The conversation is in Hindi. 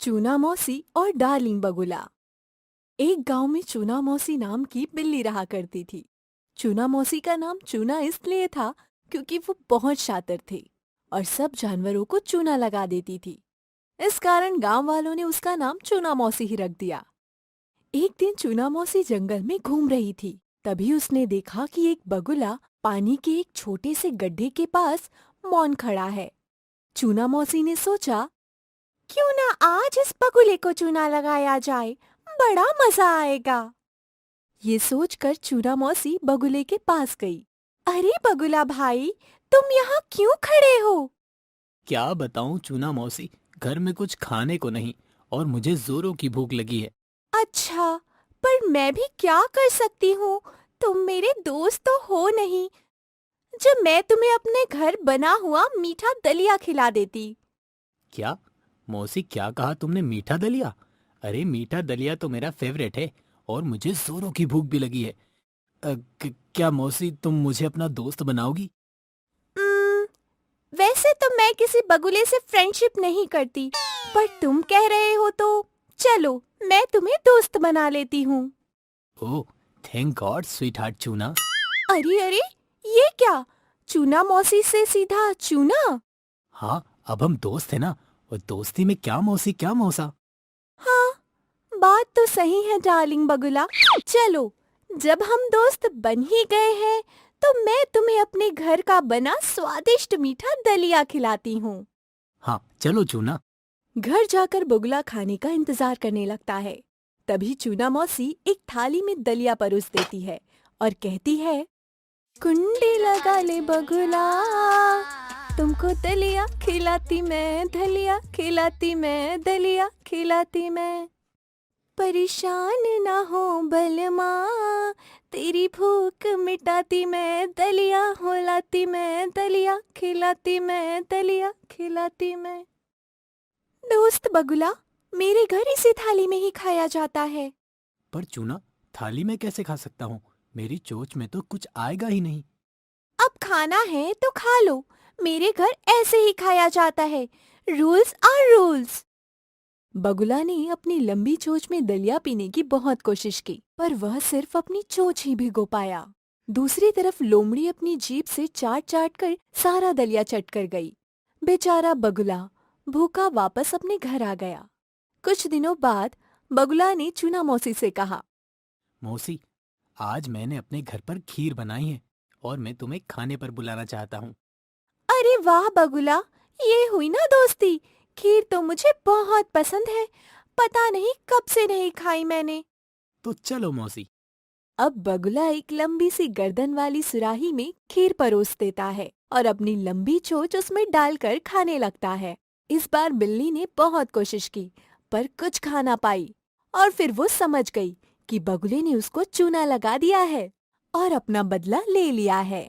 चूना मौसी और डार्लिंग बगुला। एक गांव में चूना मौसी नाम की बिल्ली रहा करती थी। चूना मौसी का नाम चूना इसलिए था क्योंकि वो बहुत शातिर थे और सब जानवरों को चूना लगा देती थी। इस कारण गांव वालों ने उसका नाम चूना मौसी ही रख दिया। एक दिन चूना मौसी जंगल में घूम रही थी। तभी उसने देखा कि एक बगुला पानी के एक छोटे से गड्ढे के पास मौन खड़ा है। चूना मौसी ने सोचा, क्यों ना आज इस बगुले को चूना लगाया जाए, बड़ा मजा आएगा। ये सोचकर चूना मौसी बगुले के पास गई। अरे बगुला भाई, तुम यहाँ क्यों खड़े हो? क्या बताऊं चूना मौसी, घर में कुछ खाने को नहीं और मुझे जोरों की भूख लगी है। अच्छा, पर मैं भी क्या कर सकती हूँ? तुम मेरे दोस्त तो हो नहीं, जब मैं तुम्हें अपने घर बना हुआ मीठा दलिया खिला देती। क्या मौसी, क्या कहा तुमने? मीठा दलिया? अरे मीठा दलिया तो मेरा फेवरेट है और मुझे जोरों की भूख भी लगी है। क्या मौसी, तुम मुझे अपना दोस्त बनाओगी? उम्म, वैसे तो मैं किसी बगुले से फ्रेंडशिप नहीं करती, पर तुम कह रहे हो तो चलो, मैं तुम्हें दोस्त बना लेती हूँ। ओह, थैंक गॉड स्वीट हार्ट चूना। अरे अरे, ये क्या? चूना मौसी से सीधा चूना? हाँ, अब हम दोस्त हैं ना, और दोस्ती में क्या मौसी क्या मौसा। हाँ, बात तो सही है डार्लिंग बगुला। चलो, जब हम दोस्त बन ही गए हैं, तो मैं तुम्हें अपने घर का बना स्वादिष्ट मीठा दलिया खिलाती हूँ। हाँ चलो चूना। घर जाकर बगुला खाने का इंतजार करने लगता है। तभी चूना मौसी एक थाली में दलिया परोस देती है और कहती है, कुंडी लगा ले बगुला, तुमको दलिया खिलाती मैं, दलिया खिलाती मैं, दलिया खिलाती मैं। परेशान ना हो बलमा, तेरी भूख मिटाती मैं, दलिया होलाती मैं, दलिया खिलाती मैं, दलिया खिलाती मैं। दोस्त बगुला, मेरे घर इसी थाली में ही खाया जाता है। पर चूना, थाली में कैसे खा सकता हूँ? मेरी चोंच में तो कुछ आएगा ही नहीं। अब खाना है तो खा लो, मेरे घर ऐसे ही खाया जाता है। Rules are rules. बगुला ने अपनी लंबी चोंच में दलिया पीने की बहुत कोशिश की, पर वह सिर्फ अपनी चोंच ही भिगो पाया। दूसरी तरफ लोमड़ी अपनी जीभ से चाट चाट कर सारा दलिया चट कर गई। बेचारा बगुला भूखा वापस अपने घर आ गया। कुछ दिनों बाद बगुला ने चूना मौसी से कहा, मौसी, आज मैंने अपने घर पर खीर बनाई है और मैं तुम्हें खाने पर बुलाना चाहता हूँ। अरे वाह बगुला, ये हुई ना दोस्ती। खीर तो मुझे बहुत पसंद है, पता नहीं कब से नहीं खाई मैंने। तो चलो मौसी। अब बगुला एक लंबी सी गर्दन वाली सुराही में खीर परोस देता है और अपनी लंबी चोंच उसमें डालकर खाने लगता है। इस बार बिल्ली ने बहुत कोशिश की, पर कुछ खा ना पाई और फिर वो समझ गई कि बगुले ने उसको चूना लगा दिया है और अपना बदला ले लिया है।